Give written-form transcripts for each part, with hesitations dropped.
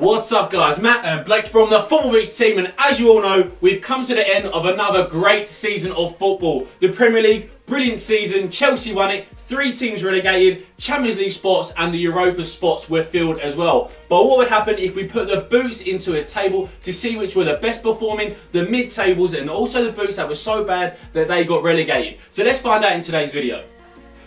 What's up guys, Matt and Blake from the Football Boots team, and as you all know, we've come to the end of another great season of football. The Premier League, brilliant season, Chelsea won it, 3 teams relegated, Champions League spots and the Europa spots were filled as well. But what would happen if we put the boots into a table to see which were the best performing, the mid-tables, and also the boots that were so bad that they got relegated? So let's find out in today's video.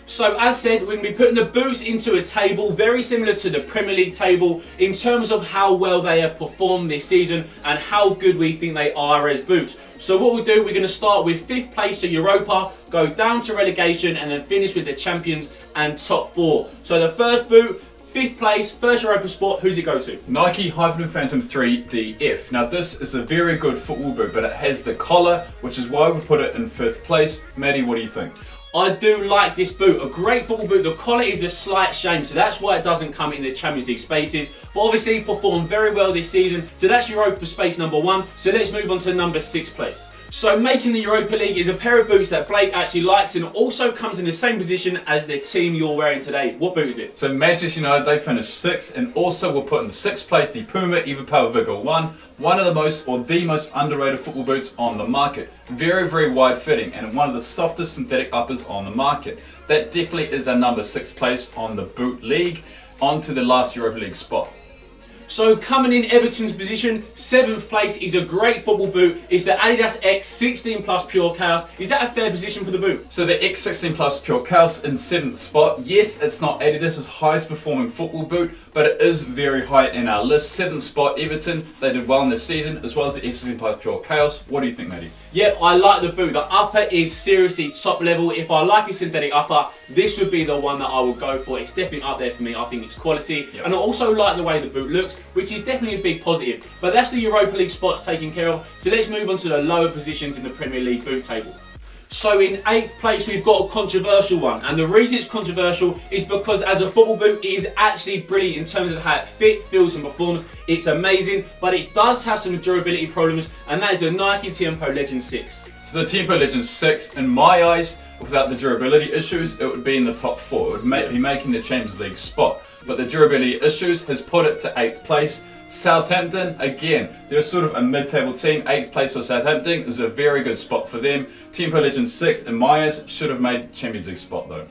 So as said, we're going to be putting the boots into a table very similar to the Premier League table in terms of how well they have performed this season and how good we think they are as boots. So what we'll do, we're going to start with 5th place to Europa, go down to relegation and then finish with the champions and top 4. So the first boot, 5th place, first Europa spot, who's it go to? Nike Hypervenom Phantom 3 DF. Now this is a very good football boot, but it has the collar, which is why we put it in 5th place. Maddie, what do you think? I do like this boot, a great football boot. The collar is a slight shame, so that's why it doesn't come in the Champions League spaces. But obviously performed very well this season, so that's Europa space number 1. So let's move on to number 6 place. So making the Europa League is a pair of boots that Blake actually likes and also comes in the same position as the team you're wearing today. What boot is it? So Manchester United, they finished 6th, and also we'll put in the 6th place the PUMA evoPOWER Vigor 1. One of the most, or the most underrated football boots on the market. Very, very wide fitting and one of the softest synthetic uppers on the market. That definitely is our number 6th place on the boot league. On to the last Europa League spot. So coming in Everton's position, 7th place is a great football boot. It's the adidas X16 PURECHAOS. Is that a fair position for the boot? So the X16 PURECHAOS in 7th spot. Yes, it's not Adidas's highest performing football boot, but it is very high in our list. 7th spot, Everton. They did well in this season, as well as the X16 PURECHAOS. What do you think, Maddie? Yep, I like the boot. The upper is seriously top level. If I like a synthetic upper, this would be the one that I would go for. It's definitely up there for me. I think it's quality. Yep. And I also like the way the boot looks, which is definitely a big positive. But that's the Europa League spots taken care of. So let's move on to the lower positions in the Premier League boot table. So in 8th place, we've got a controversial one. And the reason it's controversial is because as a football boot, it is actually brilliant in terms of how it fits, feels and performs. It's amazing, but it does have some durability problems, and that is the Nike Tiempo Legend 6. So the Tiempo Legend 6, in my eyes, without the durability issues, it would be in the top 4. It would be making the Champions League spot. But the durability issues has put it to 8th place. Southampton, again, they're sort of a mid-table team. 8th place for Southampton is a very good spot for them. Tiempo Legend 6, in my eyes, should have made Champions League spot though.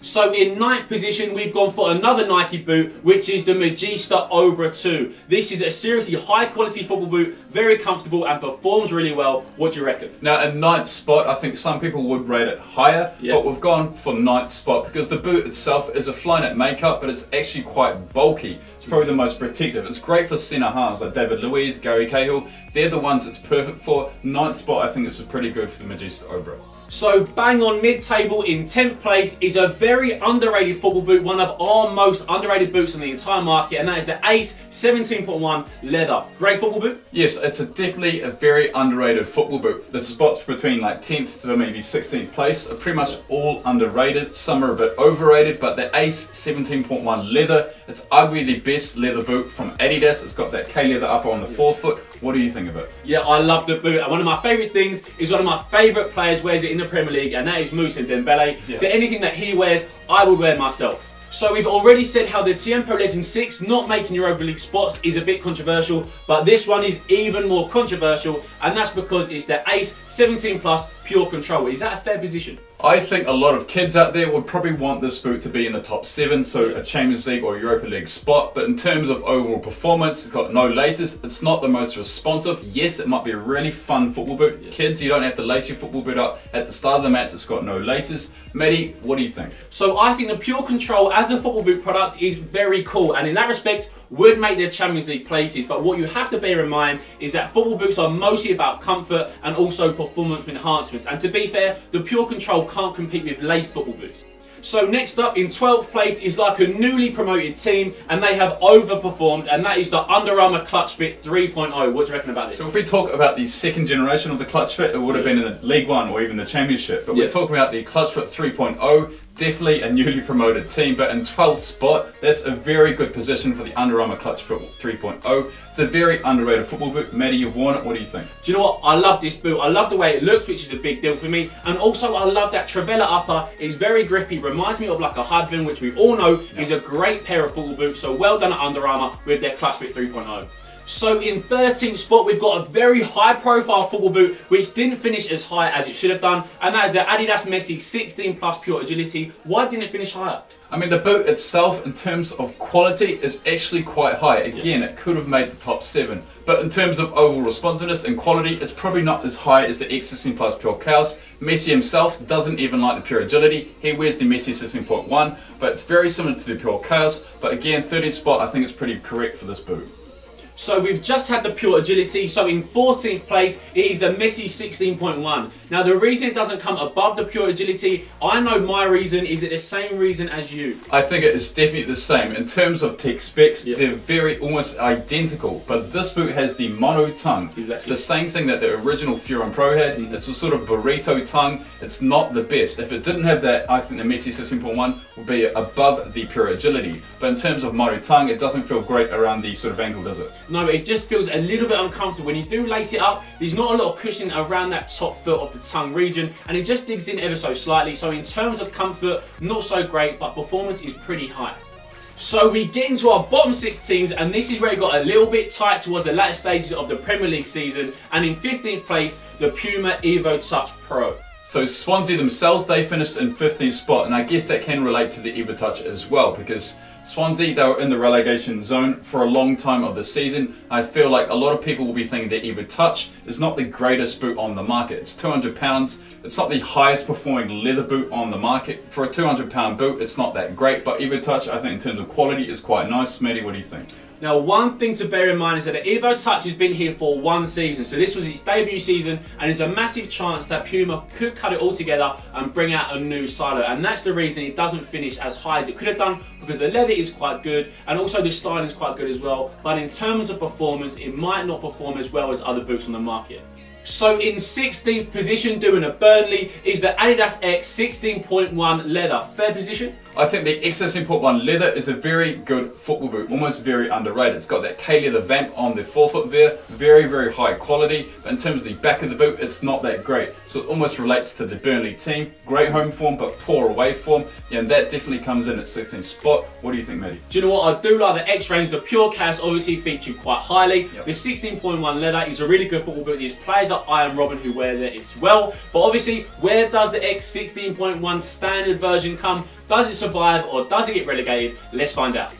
So in 9th position, we've gone for another Nike boot, which is the Magista Obra 2. This is a seriously high quality football boot, very comfortable and performs really well. What do you reckon? Now in 9th spot, I think some people would rate it higher, but we've gone for 9th spot because the boot itself is a fly-knit makeup, but it's actually quite bulky. It's probably the most protective. It's great for centre halves like David Luiz, Gary Cahill. They're the ones it's perfect for. 9th spot, I think this is pretty good for the Magista Obra. So bang on mid-table in 10th place is a very underrated football boot, one of our most underrated boots on the entire market, and that is the Ace 17.1 leather. Great football boot? Yes, it's definitely a very underrated football boot. The spots between like 10th to maybe 16th place are pretty much all underrated. Some are a bit overrated, but the Ace 17.1 leather, it's arguably the best leather boot from Adidas. It's got that K-leather upper on the forefoot. What do you think of it? Yeah, I love the boot. And one of my favourite things is one of my favourite players wears it in the Premier League, and that is Moussa Dembele. Yeah. So anything that he wears, I would wear myself. So we've already said how the Tiempo Legend 6 not making Europa League spots is a bit controversial, but this one is even more controversial, and that's because it's the Ace 17 Plus PURECONTROL. Is that a fair position? I think a lot of kids out there would probably want this boot to be in the top 7, so a Champions League or Europa League spot. But in terms of overall performance, it's got no laces. It's not the most responsive. Yes, it might be a really fun football boot. Yeah. Kids, you don't have to lace your football boot up at the start of the match. It's got no laces. Maddie, what do you think? So I think the PURECONTROL as a football boot product is very cool, and in that respect would make their Champions League places. But what you have to bear in mind is that football boots are mostly about comfort and also performance enhancements. And to be fair, the PURECONTROL can't compete with laced football boots. So next up in 12th place is like a newly promoted team, and they have overperformed, and that is the Under Armour Clutchfit 3.0. What do you reckon about this? So if we talk about the 2nd generation of the Clutchfit, it would have been in the League One or even the Championship. But we're talking about the Clutchfit 3.0. definitely a newly promoted team, but in 12th spot, that's a very good position for the Under Armour Clutchfit 3.0. It's a very underrated football boot. Maddie, you've worn it, what do you think? Do you know what? I love this boot. I love the way it looks, which is a big deal for me. And also I love that Trevella upper. It's very grippy, reminds me of like a Hypervenom, which we all know is a great pair of football boots. So well done at Under Armour with their Clutchfit 3.0. So in 13th spot, we've got a very high profile football boot, which didn't finish as high as it should have done. And that is the Adidas Messi 16 Plus Pure Agility. Why didn't it finish higher? I mean, the boot itself, in terms of quality, is actually quite high. Again, it could have made the top 7. But in terms of overall responsiveness and quality, it's probably not as high as the X16 Plus PURECHAOS. Messi himself doesn't even like the Pure Agility. He wears the Messi 16.1, but it's very similar to the PURECHAOS. But again, 13th spot, I think it's pretty correct for this boot. So we've just had the Pure Agility, so in 14th place it is the Messi 16.1. Now the reason it doesn't come above the Pure Agility, I know my reason. Is it the same reason as you? I think it is definitely the same. In terms of tech specs, they're very almost identical, but this boot has the mono tongue. Exactly. It's the same thing that the original Furon Pro had. It's a sort of burrito tongue. It's not the best. If it didn't have that, I think the Messi 16.1 would be above the Pure Agility. But in terms of mono tongue, it doesn't feel great around the sort of ankle, does it? No, it just feels a little bit uncomfortable. When you do lace it up, there's not a lot of cushioning around that top foot of the tongue region, and it just digs in ever so slightly. So in terms of comfort, not so great, but performance is pretty high. So we get into our bottom 6 teams, and this is where it got a little bit tight towards the latter stages of the Premier League season. And in 15th place, the Puma evoTouch Pro. So Swansea themselves, they finished in 15th spot, and I guess that can relate to the evoTouch as well, because Swansea, they were in the relegation zone for a long time of the season. I feel like a lot of people will be thinking that evoTouch is not the greatest boot on the market. It's £200. It's not the highest performing leather boot on the market. For a £200 boot, it's not that great, but evoTouch, I think in terms of quality, is quite nice. Maddie, what do you think? Now, one thing to bear in mind is that the evoTouch has been here for 1 season, so this was its debut season, and there's a massive chance that Puma could cut it all together and bring out a new silo, and that's the reason it doesn't finish as high as it could have done, because the leather is quite good, and also the styling is quite good as well, but in terms of performance, it might not perform as well as other boots on the market. So in 16th position, doing a Burnley, is the Adidas X 16.1 leather. Fair position? I think the X 16.1 leather is a very good football boot, almost very underrated. It's got that K-leather vamp on the forefoot there, very, very high quality. But in terms of the back of the boot, it's not that great. So it almost relates to the Burnley team. Great home form, but poor away form. Yeah, and that definitely comes in at 16th spot. What do you think, Maddie? Do you know what? I do like the X range. The PURECHAOS obviously featured quite highly. The 16.1 leather is a really good football boot. There's players like Iron Robin who wear that as well. But obviously, where does the X 16.1 standard version come? Does it survive or does it get relegated? Let's find out.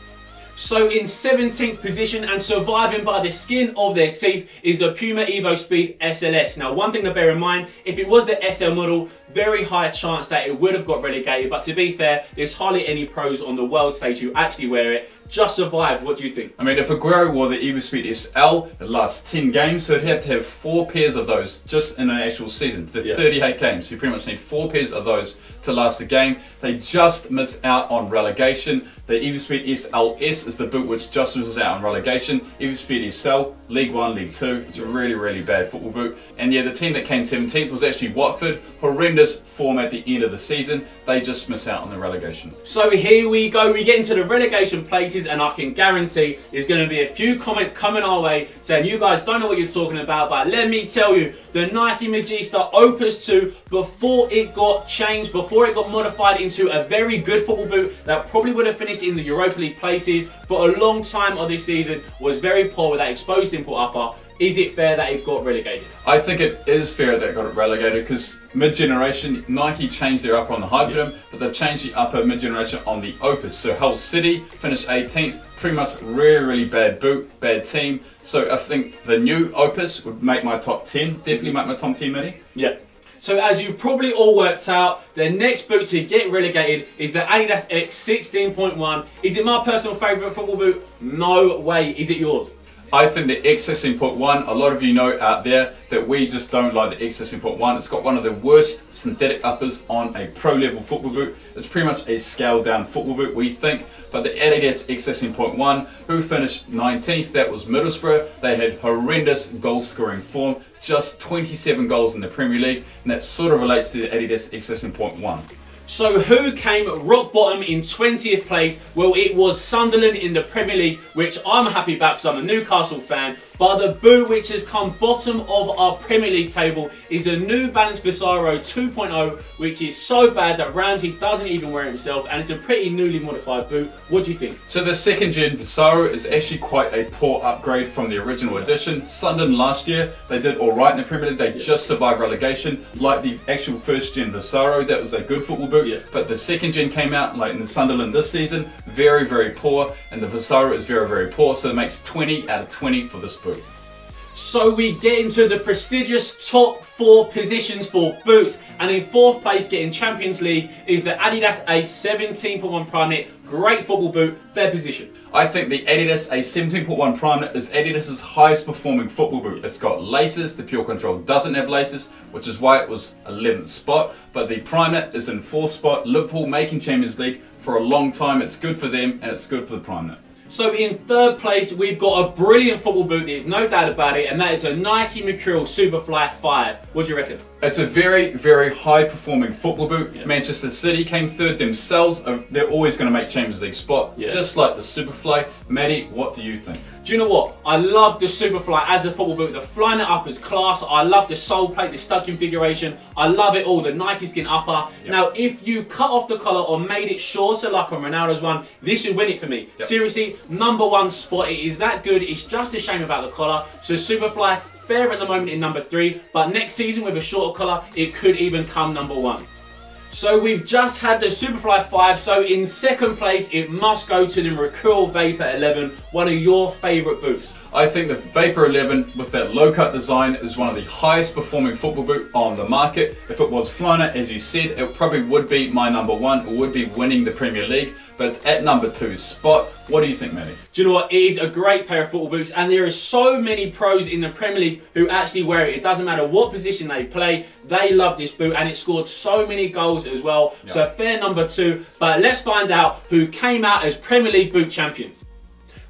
So in 17th position, and surviving by the skin of their teeth, is the Puma evoSpeed SLS. Now, one thing to bear in mind, if it was the SL model, very high chance that it would have got relegated, but to be fair, there's hardly any pros on the world stage who actually wear it. Just survived. What do you think? I mean, if Aguero wore the evoSpeed SL, it lasts 10 games, so it'd have to have 4 pairs of those just in an actual season. The 38 games, you pretty much need 4 pairs of those to last a game. They just miss out on relegation. The evoSpeed SLS is the boot which just misses out on relegation. evoSpeed SL, League 1, League 2. It's a really, really bad football boot. And yeah, the team that came 17th was actually Watford. Horrendous form at the end of the season. They just miss out on the relegation. So here we go. We get into the relegation places, and I can guarantee there's going to be a few comments coming our way saying you guys don't know what you're talking about, but let me tell you, the Nike Magista Opus 2, before it got changed, before it got modified into a very good football boot that probably would have finished in the Europa League places for a long time of this season, was very poor with that exposed import upper. Is it fair that it got relegated? I think it is fair that it got relegated, because mid-generation, Nike changed their upper on the Hypervenom, but they've changed the upper mid-generation on the Opus. So Hull City finished 18th, pretty much really, really bad boot, bad team. So I think the new Opus would make my top 10, definitely make my top 10, Maddie. Yeah. So as you've probably all worked out, the next boot to get relegated is the Adidas X 16.1. Is it my personal favourite football boot? No way. Is it yours? I think the X 16.1, a lot of you know out there that we just don't like the X 16.1. It's got one of the worst synthetic uppers on a pro level football boot. It's pretty much a scaled down football boot, we think. But the Adidas X 16.1, who finished 19th, that was Middlesbrough. They had horrendous goal scoring form, just 27 goals in the Premier League, and that sort of relates to the Adidas X 16.1. So who came rock bottom in 20th place? Well, it was Sunderland in the Premier League, which I'm happy about because I'm a Newcastle fan. But the boot which has come bottom of our Premier League table is the New Balance Vigor 2.0, which is so bad that Ramsey doesn't even wear it himself, and it's a pretty newly modified boot. What do you think? So the second gen Vigor is actually quite a poor upgrade from the original edition. Sunderland last year, they did alright in the Premier League, they just survived relegation. Like the actual first gen Vigor, that was a good football boot, but the second gen came out, like in the Sunderland this season, very, very poor, and the Vigor is very, very poor, so it makes 20 out of 20 for this boot. So we get into the prestigious top 4 positions for boots, and in 4th place, getting Champions League, is the Adidas A17.1 Prime Knit. Great football boot, fair position. I think the Adidas A17.1 Prime Knit is Adidas' highest performing football boot. It's got laces, the PURECONTROL doesn't have laces, which is why it was 11th spot, but the Prime Knit is in 4th spot. Liverpool making Champions League for a long time. It's good for them and it's good for the Prime Knit. So in 3rd place, we've got a brilliant football boot, there's no doubt about it, and that is a Nike Mercurial Superfly 5. What do you reckon? It's a very, very high performing football boot. Yeah. Manchester City came 3rd themselves. They're always going to make Champions League spot, just like the Superfly. Maddie, what do you think? Do you know what? I love the Superfly as a football boot. The flying it up is class. I love the sole plate, the stud configuration. I love it all. The Nike skin upper. Yep. Now, if you cut off the collar or made it shorter like on Ronaldo's one, this would win it for me. Yep. Seriously, #1 spot. It is that good. It's just a shame about the collar. So Superfly, fair at the moment in #3, but next season with a shorter collar, it could even come #1. So we've just had the Superfly 5, so in 2nd place it must go to the Mercurial Vapor 11, one of your favourite boots. I think the Vapor 11 with that low cut design is one of the highest performing football boot on the market. If it was Flyknit, as you said, it probably would be my #1. It would be winning the Premier League, but it's at #2 spot. What do you think, Matty? Do you know what? It is a great pair of football boots, and there are so many pros in the Premier League who actually wear it. It doesn't matter what position they play, they love this boot, and it scored so many goals as well. Yep. So a fair #2, but let's find out who came out as Premier League boot champions.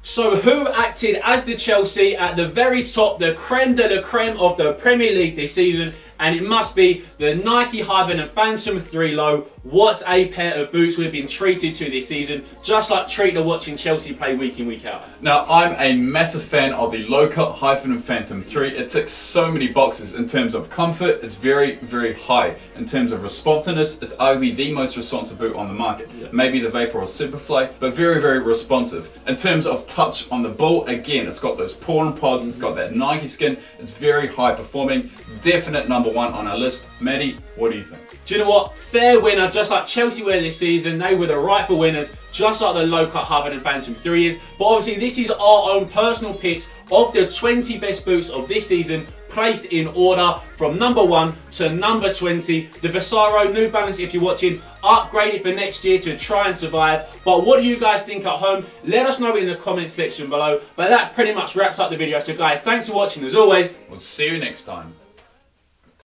So who acted as the Chelsea at the very top, the creme de la creme of the Premier League this season? And it must be the Nike Hypervenom Phantom 3 Low. What a pair of boots we've been treated to this season, just like treated watching Chelsea play week in, week out. Now, I'm a massive fan of the low-cut Hypervenom Phantom 3. It ticks so many boxes in terms of comfort. It's very, very high. In terms of responsiveness, it's arguably the most responsive boot on the market. Yeah. Maybe the Vapor or Superfly, but very, very responsive. In terms of touch on the ball, again, it's got those pore pods, it's got that Nike skin. It's very high performing. Definite #1 on our list. Maddie, what do you think? Do you know what? Fair winner, just like Chelsea were this season. They were the rightful winners, just like the low-cut Hypervenom Phantom 3 is. But obviously, this is our own personal picks of the 20 best boots of this season, placed in order from #1 to #20. The Vigor, New Balance, if you're watching, upgrade it for next year to try and survive. But what do you guys think at home? Let us know in the comments section below. But that pretty much wraps up the video. So guys, thanks for watching as always. We'll see you next time.